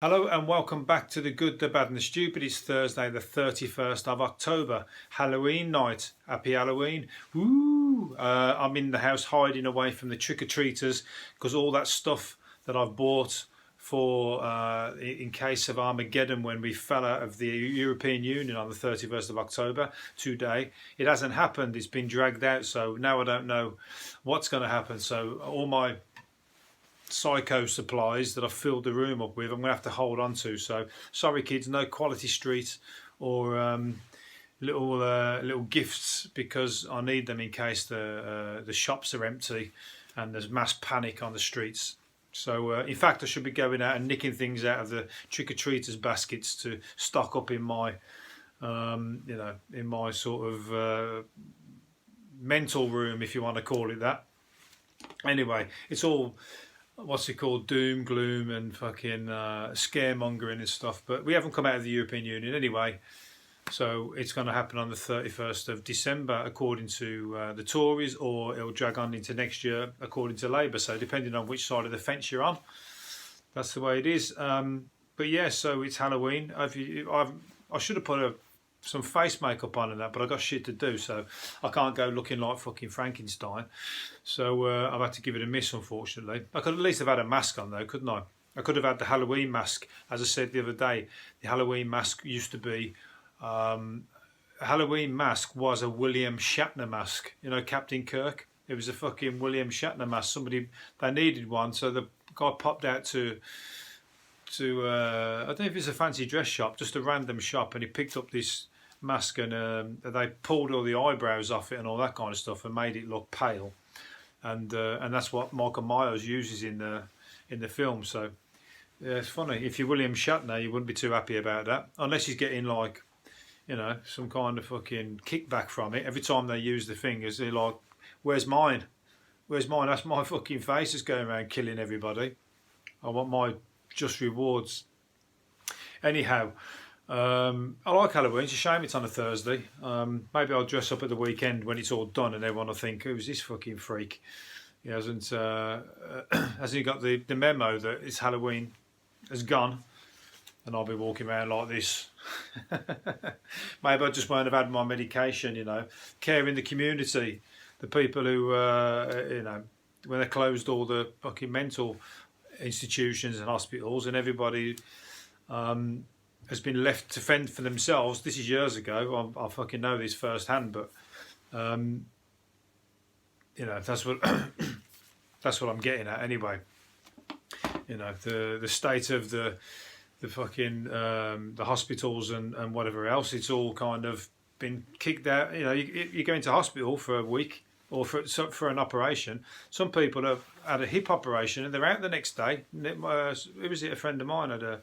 Hello and welcome back to The Good, the Bad and the Stupid. It's Thursday the 31st of October, Halloween night. Happy Halloween. Woo! I'm in the house hiding away from the trick-or-treaters because all that stuff that I've bought for in case of Armageddon when we fell out of the European Union on the 31st of October today, it hasn't happened. It's been dragged out, so now I don't know what's going to happen. So all my psycho supplies that I've filled the room up with, I'm going to have to hold on to. So sorry kids, no quality street or little gifts, because I need them in case the shops are empty and there's mass panic on the streets. So in fact I should be going out and nicking things out of the trick-or-treaters baskets to stock up in my in my sort of mental room, if you want to call it that. Anyway, it's all what's it called, doom, gloom and fucking scaremongering and stuff, but we haven't come out of the European Union anyway, so it's going to happen on the 31st of December according to the Tories, or it'll drag on into next year according to Labour, so depending on which side of the fence you're on, that's the way it is. But yeah, so it's Halloween. I should have put some face makeup on and that, but I got shit to do, so I can't go looking like fucking Frankenstein. So I've had to give it a miss, unfortunately. I could at least have had a mask on though, couldn't I? I could have had the Halloween mask. As I said the other day, the Halloween mask used to be a Halloween mask was a William Shatner mask, you know, Captain Kirk. It was a fucking William Shatner mask. They needed one, so the guy popped out to I don't know if it's a fancy dress shop, just a random shop, and he picked up this mask and they pulled all the eyebrows off it and all that kind of stuff and made it look pale, and that's what Michael Myers uses in the film. So yeah, it's funny. If you're William Shatner, you wouldn't be too happy about that, unless he's getting like, you know, some kind of fucking kickback from it. Every time they use the fingers, they're like, "Where's mine? Where's mine? That's my fucking face is going around killing everybody. I want my just rewards." Anyhow, I like Halloween. It's a shame it's on a Thursday. Maybe I'll dress up at the weekend when it's all done and everyone will think, who's this fucking freak? He hasn't got the memo that it's Halloween has gone, and I'll be walking around like this. Maybe I just won't have had my medication, you know. Care in the community, the people who you know, when they closed all the fucking mental institutions and hospitals and everybody has been left to fend for themselves. This is years ago. I fucking know this firsthand, but you know, that's what that's what I'm getting at anyway. You know, the state of the fucking the hospitals and whatever else, it's all kind of been kicked out. You know, you go into hospital for a week or for an operation. Some people have had a hip operation and they're out the next day. Who was it? A friend of mine had a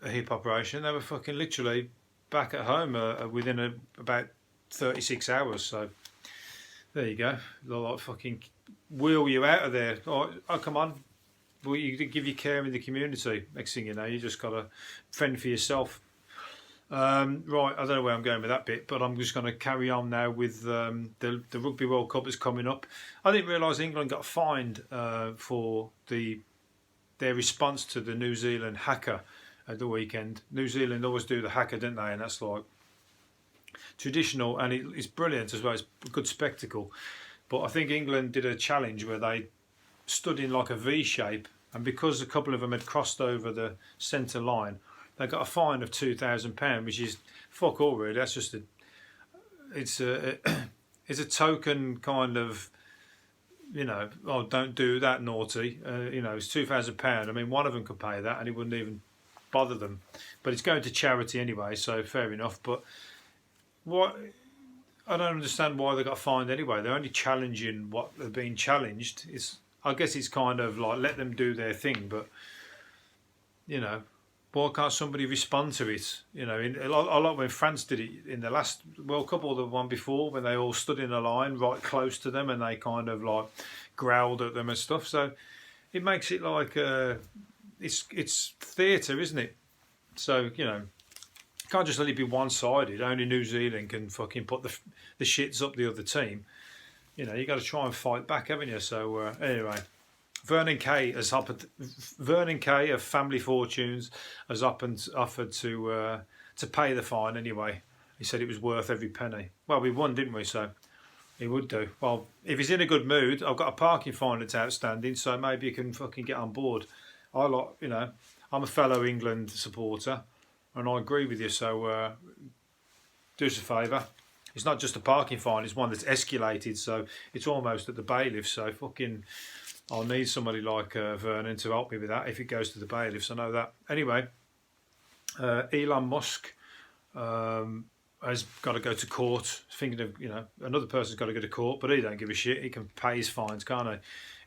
hip operation. They were fucking literally back at home within about 36 hours. So there you go. They'll like fucking wheel you out of there. Oh come on. Well, you give your care in the community. Next thing you know, you just got to fend for yourself. Right, I don't know where I'm going with that bit, but I'm just going to carry on now with the Rugby World Cup is coming up. I didn't realise England got fined for their response to the New Zealand hacker at the weekend. New Zealand always do the hacker, don't they? And that's like traditional, and it's brilliant as well. It's a good spectacle. But I think England did a challenge where they stood in like a V shape, and because a couple of them had crossed over the centre line, they got a fine of £2,000, which is fuck all really. That's just it's a token kind of, you know, oh, don't do that, naughty. You know, it's £2,000. I mean, one of them could pay that and it wouldn't even bother them. But it's going to charity anyway, so fair enough. But what, I don't understand why they got fined anyway. They're only challenging what they're being challenged. I guess it's kind of like let them do their thing, but you know, why can't somebody respond to it? You know, I like when France did it in the last World Cup or the one before, when they all stood in a line right close to them and they kind of like growled at them and stuff. So it makes it like it's theatre, isn't it? So, you know, can't just let it be one-sided. Only New Zealand can fucking put the shits up the other team. You know, you got to try and fight back, haven't you? So anyway, Vernon Kay Vernon Kay of Family Fortunes has offered to pay the fine anyway. He said it was worth every penny. Well, we won, didn't we? So he would do. Well, if he's in a good mood, I've got a parking fine that's outstanding, so maybe you can fucking get on board. I'm a fellow England supporter, and I agree with you. So do us a favour. It's not just a parking fine; it's one that's escalated. So it's almost at the bailiffs. So fucking, I'll need somebody like Vernon to help me with that if it goes to the bailiffs. I know that. Anyway, Elon Musk has got to go to court. Thinking of, another person's got to go to court, but he don't give a shit. He can pay his fines, can't he?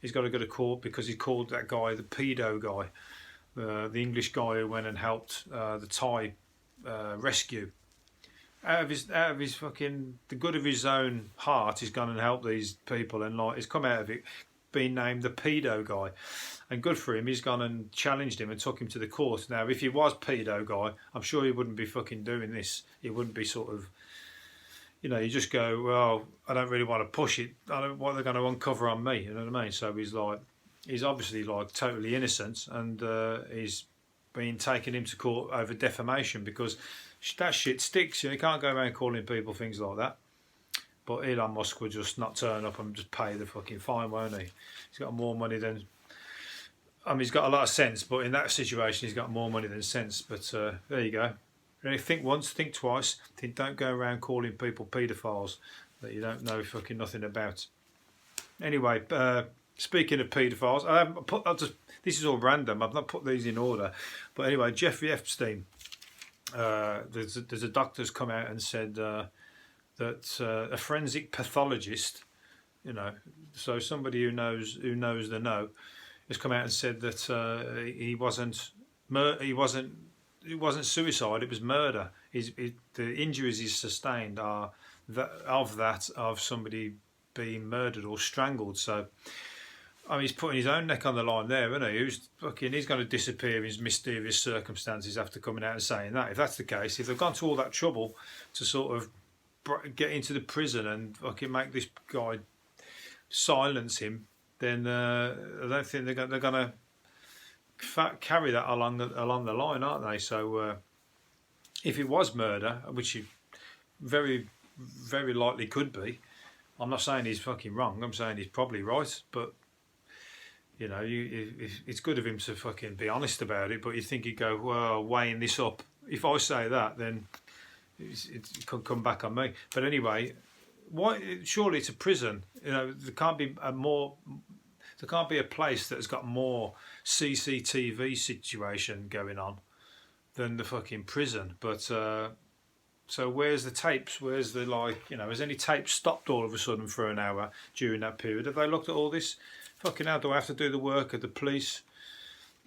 He's got to go to court because he called that guy the pedo guy, the English guy who went and helped the Thai rescue. Out of his fucking, the good of his own heart, he's gone and helped these people, and he's come out of it being named the pedo guy, and good for him. He's gone and challenged him and took him to the court. Now, if he was pedo guy, I'm sure he wouldn't be fucking doing this. He wouldn't be sort of, you just go, well, I don't really want to push it. I don't what they're going to uncover on me. You know what I mean? So he's obviously totally innocent, and he's been taking him to court over defamation because that shit sticks. You can't go around calling people things like that. But Elon Musk will just not turn up and just pay the fucking fine, won't he? He's got more money than... he's got a lot of sense, but in that situation, he's got more money than sense. But there you go. Really think once, think twice. Don't go around calling people paedophiles that you don't know fucking nothing about. Anyway, speaking of paedophiles, this is all random. I've not put these in order. But anyway, Jeffrey Epstein. There's a doctor's come out and said that a forensic pathologist, so somebody who knows the know, has come out and said that it wasn't suicide, it was murder. The injuries he's sustained are of somebody being murdered or strangled. So he's putting his own neck on the line there, isn't he? He's going to disappear in mysterious circumstances after coming out and saying that. If that's the case, if they've gone to all that trouble to sort of get into the prison and fucking make this guy silence him, then I don't think they're going to carry that along the line, aren't they? So if it was murder, which it very, very likely could be, I'm not saying he's fucking wrong. I'm saying he's probably right, but it's good of him to fucking be honest about it. But you think he'd go, well, weighing this up, if I say that, then it could come back on me. But anyway, surely it's a prison. There can't be a place that's got more CCTV situation going on than the fucking prison. But so where's the tapes? Where's the has any tape stopped all of a sudden for an hour during that period? Have they looked at all this? Fucking hell, do I have to do the work of the police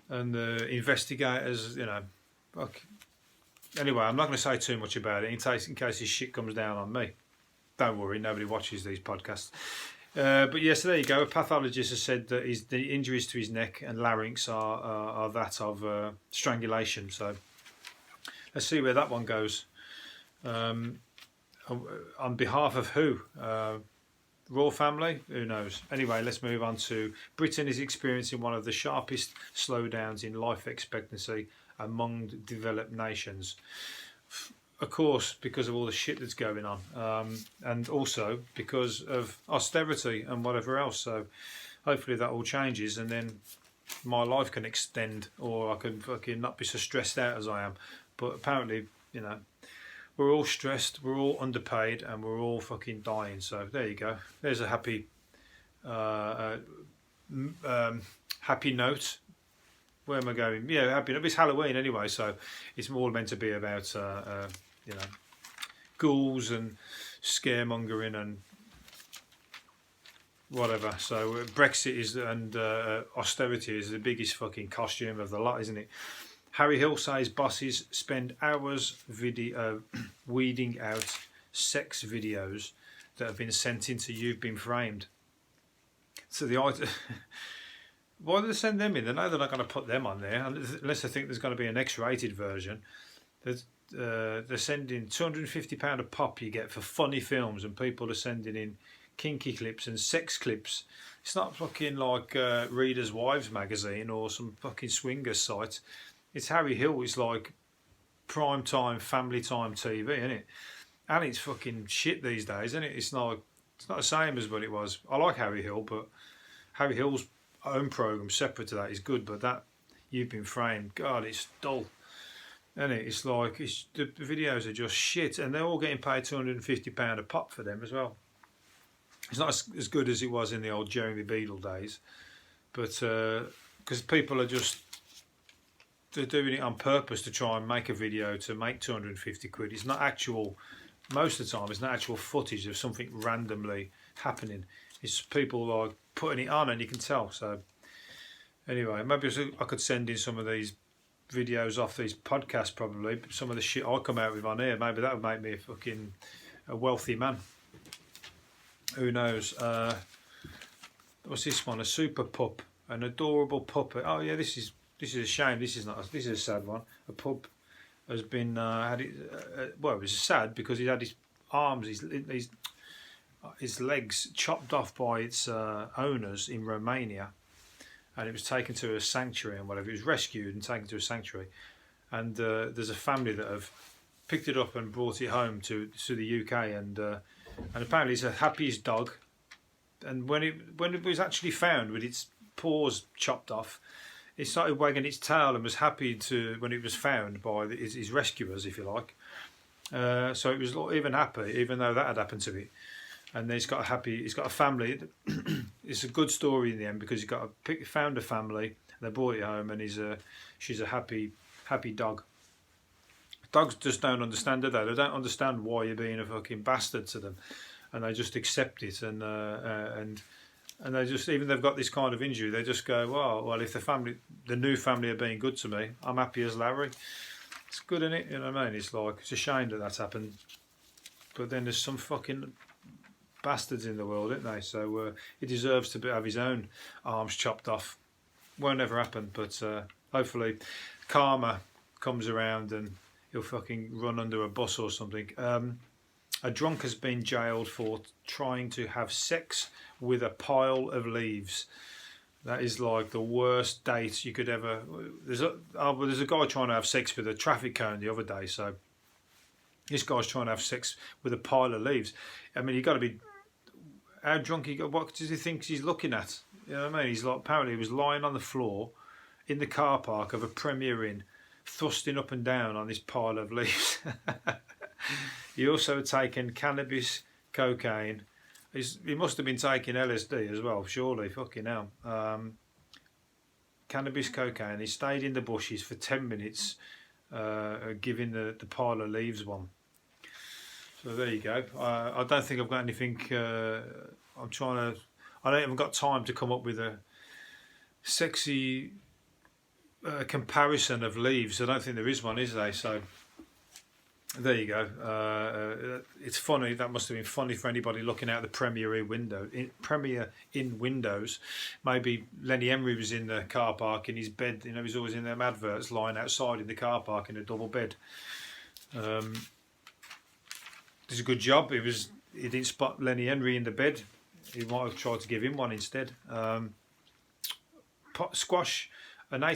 and the investigators? Fuck. Anyway, I'm not going to say too much about it in case this shit comes down on me. Don't worry, nobody watches these podcasts. But yes, there you go. A pathologist has said that the injuries to his neck and larynx are that of strangulation. So let's see where that one goes. On behalf of who? Royal family? Who knows? Anyway, let's move on to Britain is experiencing one of the sharpest slowdowns in life expectancy among developed nations. Of course, because of all the shit that's going on, and also because of austerity and whatever else. So hopefully that all changes, and then my life can extend, or I can fucking not be so stressed out as I am. But apparently, we're all stressed, we're all underpaid, and we're all fucking dying. So there you go. There's a happy note. Where am I going? Yeah, happy. It's Halloween anyway, so it's all meant to be about ghouls and scaremongering and whatever. So Brexit and austerity is the biggest fucking costume of the lot, isn't it? Harry Hill says bosses spend hours weeding out sex videos that have been sent into You've Been Framed. So why do they send them in? They know they're not going to put them on there unless they think there's going to be an X-rated version. They're sending £250 a pop you get for funny films, and people are sending in kinky clips and sex clips It's not fucking like Reader's Wives magazine or some fucking swingers site. It's Harry Hill. It's like prime time, family time TV, isn't it? And it's fucking shit these days, isn't it? It's not the same as what it was. I like Harry Hill, but Harry Hill's own programme separate to that is good. But that You've Been Framed, God, it's dull. And it's like the videos are just shit, and they're all getting paid £250 a pop for them as well. It's not as good as it was in the old Jeremy Beadle days, but because people are they're doing it on purpose to try and make a video to make 250 quid. It's not actual. Most of the time, it's not actual footage of something randomly happening. It's people like putting it on, and you can tell. So anyway, maybe I could send in some of these videos off these podcasts, probably some of the shit I come out with on here. Maybe that would make me a wealthy man. Who knows? What's this one? A super pup, an adorable puppet. Oh yeah, this is a shame. This is a sad one. A pup has been had it. Well, it was sad because he had his arms, his legs chopped off by its owners in Romania. And it was taken to a sanctuary and whatever. It was rescued and taken to a sanctuary. And there's a family that have picked it up and brought it home to the UK. And apparently it's the happiest dog. And when it was actually found with its paws chopped off, it started wagging its tail and was happy when it was found by his rescuers, if you like. So it was even happy, even though that had happened to it. And then he's got a family. It's a good story in the end because he's found a family. And they brought it home, and she's a happy dog. Dogs just don't understand it. They don't understand why you're being a fucking bastard to them, and they just accept it. And they just, even they've got this kind of injury, they just go, well, if the new family are being good to me, I'm happy as Larry. It's good, isn't it? You know what I mean? It's like, it's a shame that that's happened, but then there's some fucking bastards in the world, isn't they? So he deserves to have his own arms chopped off. Won't ever happen, but hopefully karma comes around and he'll fucking run under a bus or something. A drunk has been jailed for trying to have sex with a pile of leaves. That is like the worst date you could ever. There's a guy trying to have sex with a traffic cone the other day. So this guy's trying to have sex with a pile of leaves. I mean, you got to be. How drunk he got? What does he think he's looking at? You know what I mean? He's like, apparently he was lying on the floor in the car park of a Premier Inn, thrusting up and down on this pile of leaves. He also had taken cannabis, cocaine. He must have been taking LSD as well, surely. Fucking hell. Cannabis, cocaine. He stayed in the bushes for 10 minutes, giving the pile of leaves one. So there you go. I don't think I've got anything. I haven't got time to come up with a sexy comparison of leaves. I don't think there is one, is there? So there you go. It's funny. That must have been funny for anybody looking out the Premier Inn windows. Maybe Lenny Henry was in the car park in his bed. You know, he's always in them adverts lying outside in the car park in a double bed. It's a good job. He didn't spot Lenny Henry in the bed. He might have tried to give him one instead. Squash. A guy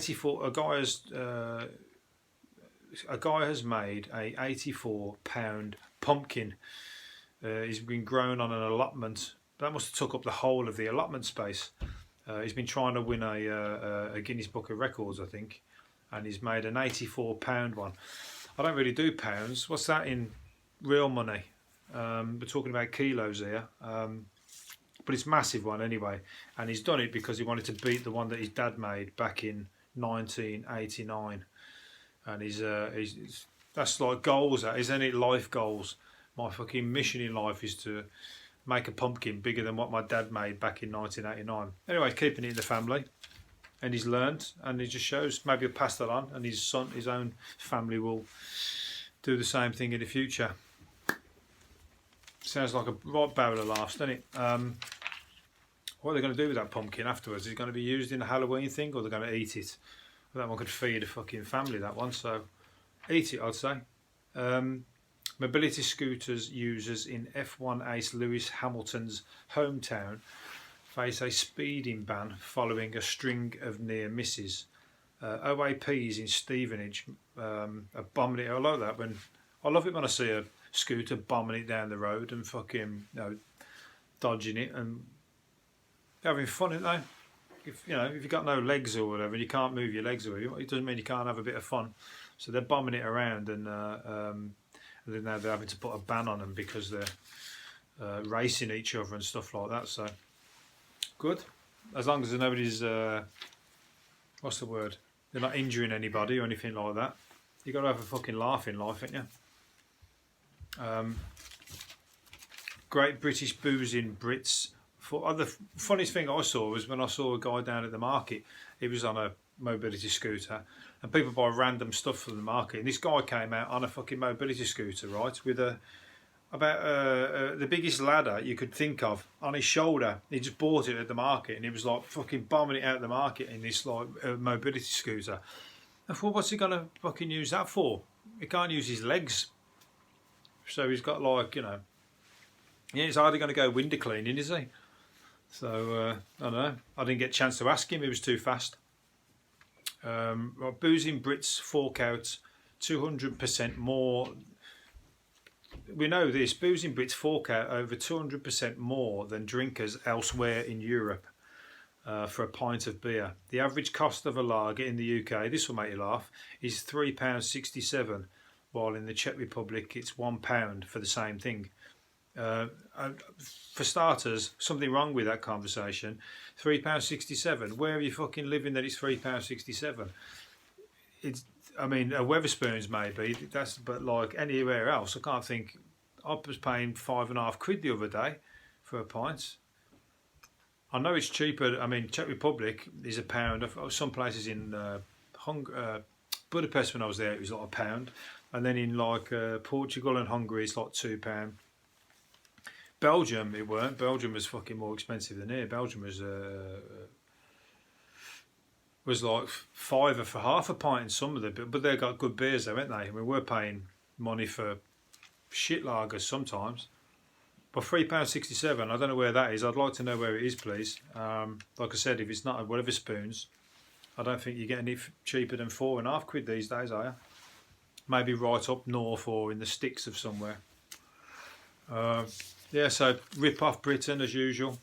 has made a £84 pumpkin. He's been grown on an allotment. That must have took up the whole of the allotment space. He's been trying to win a Guinness Book of Records, I think, and he's made an £84 one. I don't really do pounds. What's that in real money? We're talking about kilos here, but it's a massive one anyway. And he's done it because he wanted to beat the one that his dad made back in 1989. And that's like goals, that isn't it? Life goals. My fucking mission in life is to make a pumpkin bigger than what my dad made back in 1989. Anyway, keeping it in the family, and he's learned, and he just shows. Maybe he'll pass that on, and his own family will do the same thing in the future. Sounds like a right barrel of laughs, doesn't it? What are they going to do with that pumpkin afterwards? Is it going to be used in a Halloween thing, or are they going to eat it? Well, that one could feed a fucking family, that one. So eat it, I'd say. Mobility scooters users in F1 ace Lewis Hamilton's hometown face a speeding ban following a string of near misses. OAPs in Stevenage are bombing it. I like that I love it when I see a scooter bombing it down the road and fucking dodging it and having fun, isn't they? If you've got no legs or whatever, you can't move your legs or whatever, it doesn't mean you can't have a bit of fun. So they're bombing it around, and then now they're having to put a ban on them because they're racing each other and stuff like that. So good, as long as nobody's what's the word? They're not injuring anybody or anything like that. You got to have a fucking laugh in life, ain't you? Great British boozing Brits. The funniest thing I saw was when I saw a guy down at the market. He was on a mobility scooter, and people buy random stuff from the market. And this guy came out on a fucking mobility scooter, right, with the biggest ladder you could think of on his shoulder. He just bought it at the market, and he was like fucking bombing it out of the market in this like mobility scooter. I thought, what's he gonna fucking use that for? He can't use his legs, so he's got like he's hardly going to go window cleaning, is he? So I don't know. I didn't get a chance to ask him. He was too fast. Boozing Brits fork out 200% more. We know this. Boozing Brits fork out over 200% more than drinkers elsewhere in Europe for a pint of beer. The average cost of a lager in the UK, this will make you laugh, is £3.67, while in the Czech Republic it's £1 for the same thing. For starters, something wrong with that conversation. £3.67. Where are you fucking living that it's £3.67? I mean, a Weatherspoons maybe. But like anywhere else, I can't think. I was paying £5.50 the other day for a pint. I know it's cheaper. I mean, Czech Republic is £1. Some places in Budapest when I was there, it was like £1, and then in like Portugal and Hungary, it's like £2. Belgium, it weren't. Belgium was fucking more expensive than here. Belgium was like £5 for half a pint in some of them, but they got good beers though, haven't they? I mean, we're paying money for shit lagers sometimes. But £3.67, I don't know where that is. I'd like to know where it is, please. Like I said, if it's not at Weatherspoons, I don't think you're getting it cheaper than £4.50 these days, are you? Maybe right up north or in the sticks of somewhere. Yeah, so rip off Britain as usual.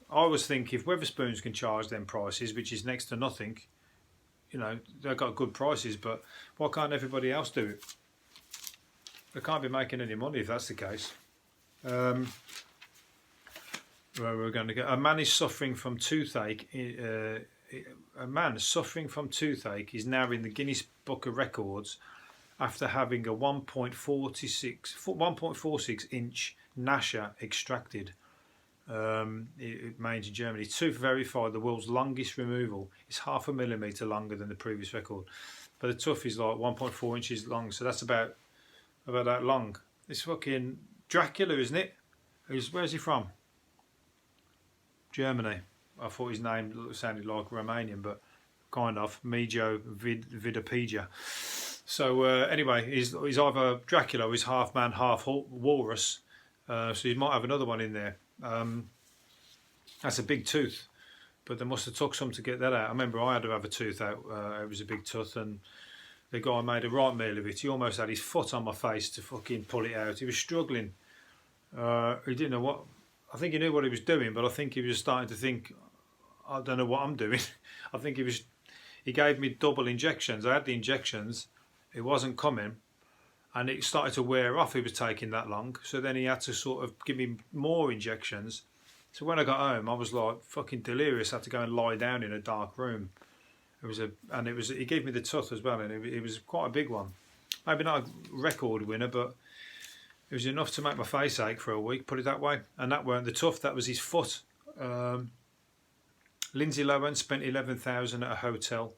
I always think if Weatherspoons can charge them prices, which is next to nothing, they've got good prices, but why can't everybody else do it? They can't be making any money if that's the case. Where we're going to go. A man is suffering from toothache. A man suffering from toothache is now in the Guinness Book of Records after having a 1.46 inch gnasher extracted. Made in Germany. Tooth verified the world's longest removal is 0.5 millimetre longer than the previous record, but the tooth is like 1.4 inches long, so that's about that long. It's fucking Dracula, isn't it? Where's he from? Germany. I thought his name sounded like Romanian, but kind of. Mijo Vidapedia. So anyway, he's either Dracula or he's half man, half walrus. So you might have another one in there. That's a big tooth, but they must have took some to get that out. I remember I had to have a tooth out. It was a big tooth, and the guy made a right meal of it. He almost had his foot on my face to fucking pull it out. He was struggling. He didn't know what. I think he knew what he was doing, but I think he was starting to think, I don't know what I'm doing. I think he gave me double injections. I had the injections. It wasn't coming. And it started to wear off. He was taking that long, so then he had to sort of give me more injections. So when I got home, I was like fucking delirious. I had to go and lie down in a dark room. He gave me the tooth as well, and it was quite a big one. Maybe not a record winner, but it was enough to make my face ache for a week. Put it that way. And that weren't the tooth. That was his foot. Lindsay Lohan spent $11,000 at a hotel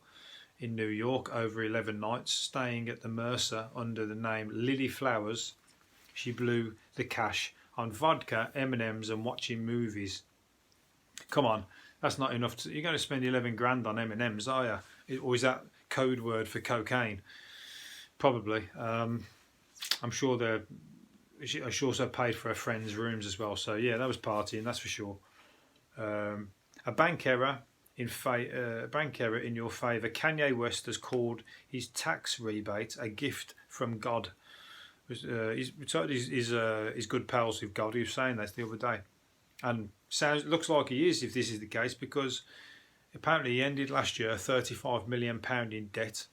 in New York over 11 nights, staying at the Mercer under the name Lily Flowers. She blew the cash on vodka, M&Ms and watching movies. Come on, that's not enough. You're going to spend 11 grand on M&Ms, are you? Or is that code word for cocaine? Probably. I'm sure she also paid for her friends' rooms as well. So yeah, that was partying, that's for sure. A bank error in your favour. Kanye West has called his tax rebate a gift from God. He's good pals with God. He was saying that the other day, and looks like he is if this is the case, because apparently he ended last year £35 million in debt.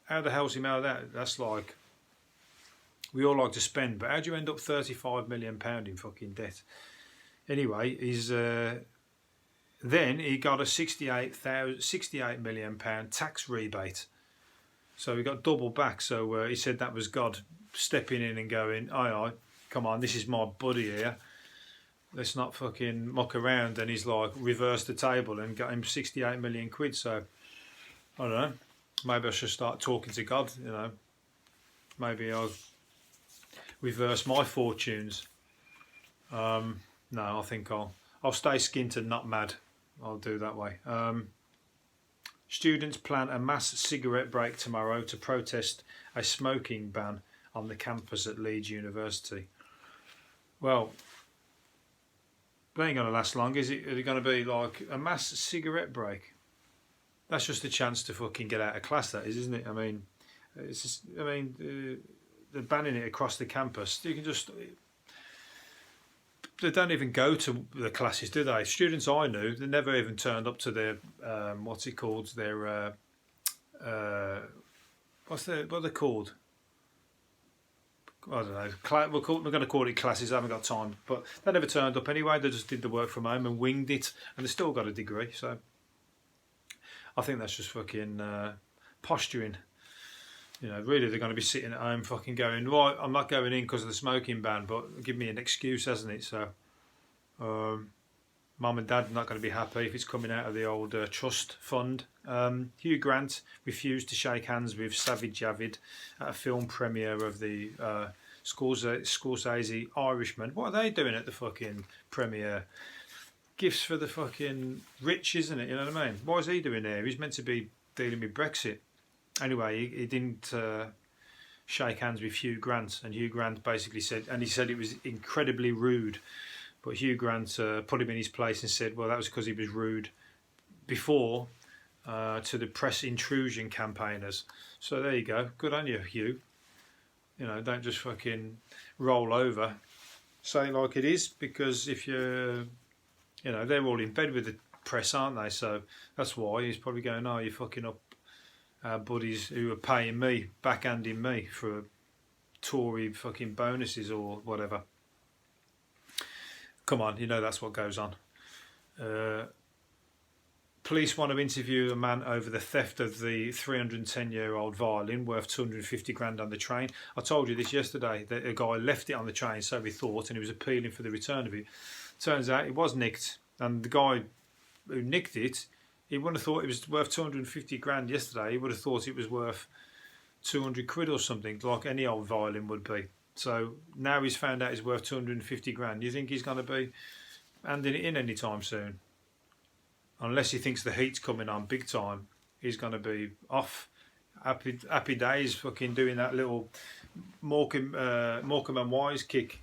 How the hell's he made that? That's like, we all like to spend, but how do you end up £35 million in fucking debt? Anyway, then he got a £68 million tax rebate. So he got double back. So he said that was God stepping in and going, aye, come on, this is my buddy here. Let's not fucking muck around. And he's like reversed the table and got him 68 million quid. So I don't know. Maybe I should start talking to God, you know. Maybe I'll reverse my fortunes. No, I think I'll stay skint and not mad. I'll do that way. Students plan a mass cigarette break tomorrow to protest a smoking ban on the campus at Leeds University. Well, it ain't going to last long, is it? Is it going to be like a mass cigarette break? That's just a chance to fucking get out of class, that is, isn't it? I mean, it's just, they're banning it across the campus. You can just... They don't even go to the classes, do they? Students I knew, they never even turned up to their what's it called? Their what are they called? I don't know. We're going to call it classes. I haven't got time, but they never turned up anyway. They just did the work from home and winged it, and they still got a degree. So I think that's just fucking posturing. You know, really, they're going to be sitting at home fucking going, right, I'm not going in because of the smoking ban, but give me an excuse, hasn't it? So, Mum and Dad are not going to be happy if it's coming out of the old trust fund. Hugh Grant refused to shake hands with Savage Javid at a film premiere of the Scorsese Irishman. What are they doing at the fucking premiere? Gifts for the fucking rich, isn't it? You know what I mean? What is he doing there? He's meant to be dealing with Brexit. Anyway, he didn't shake hands with Hugh Grant, and Hugh Grant basically said, and he said it was incredibly rude, but Hugh Grant put him in his place and said, well, that was because he was rude before to the press intrusion campaigners. So there you go. Good on you, Hugh. You know, don't just fucking roll over. Say it like it is, because if you're, you know, they're all in bed with the press, aren't they? So that's why he's probably going, oh, you're fucking up buddies who are paying me, backhanding me for Tory fucking bonuses or whatever. Come on, you know that's what goes on. Police want to interview a man over the theft of the 310-year-old violin worth 250 grand on the train. I told you this yesterday, that a guy left it on the train, so we thought, and he was appealing for the return of it. Turns out it was nicked, and the guy who nicked it, he wouldn't have thought it was worth 250 grand yesterday. He would have thought it was worth 200 quid or something, like any old violin would be. So now he's found out it's worth 250 grand. Do you think he's going to be handing it in anytime soon? Unless he thinks the heat's coming on big time, he's going to be off. Happy days, fucking doing that little Morecambe and Wise kick.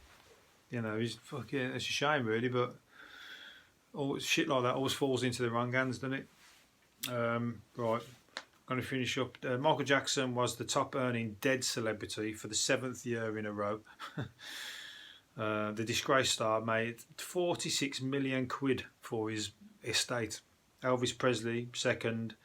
You know, he's fucking. It's a shame, really, but all shit like that always falls into the wrong hands, doesn't it? Right, going to finish up. Michael Jackson was the top earning dead celebrity for the 7th year in a row. The disgraced star made 46 million quid for his estate. Elvis Presley second.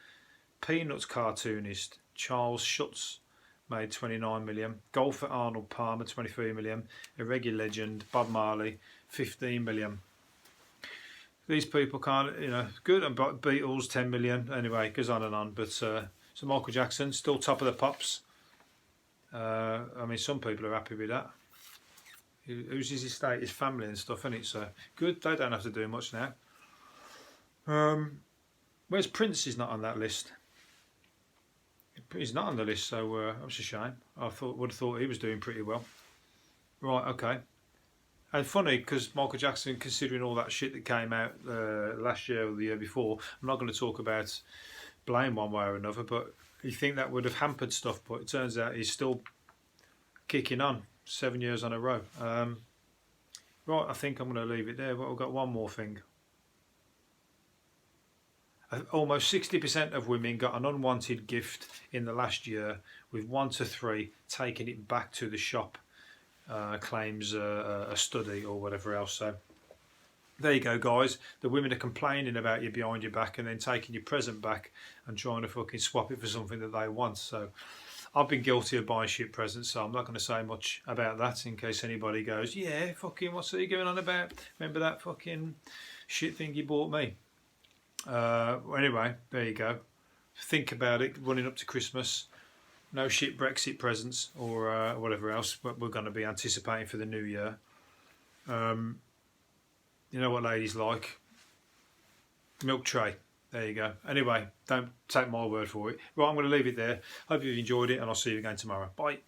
Peanuts cartoonist Charles Schultz made 29 million. Golfer Arnold Palmer 23 million. A reggae legend Bob Marley 15 million. These people can't, you know, good, and Beatles 10 million. Anyway, it goes on and on. But so Michael Jackson still top of the pops. I mean, some people are happy with that. Who's his estate, his family and stuff, isn't it? So good. They don't have to do much now. Where's Prince? He's not on that list. He's not on the list, so that's a shame. I would have thought he was doing pretty well. Right, okay. And funny, because Michael Jackson, considering all that shit that came out last year or the year before, I'm not going to talk about blame one way or another, but you think that would have hampered stuff, but it turns out he's still kicking on 7 years on a row. Right, I think I'm going to leave it there, but I've got one more thing. Almost 60% of women got an unwanted gift in the last year, with 1 to 3 taking it back to the shop, claims a study or whatever else. So there you go, guys. The women are complaining about you behind your back and then taking your present back and trying to fucking swap it for something that they want. So I've been guilty of buying shit presents, so I'm not going to say much about that in case anybody goes, yeah, fucking, what's he going on about? Remember that fucking shit thing you bought me? Anyway, there you go. Think about it running up to Christmas. No shit Brexit presents or whatever else but we're going to be anticipating for the new year. You know what ladies like? Milk tray. There you go. Anyway, don't take my word for it. Right, I'm going to leave it there. Hope you've enjoyed it and I'll see you again tomorrow. Bye.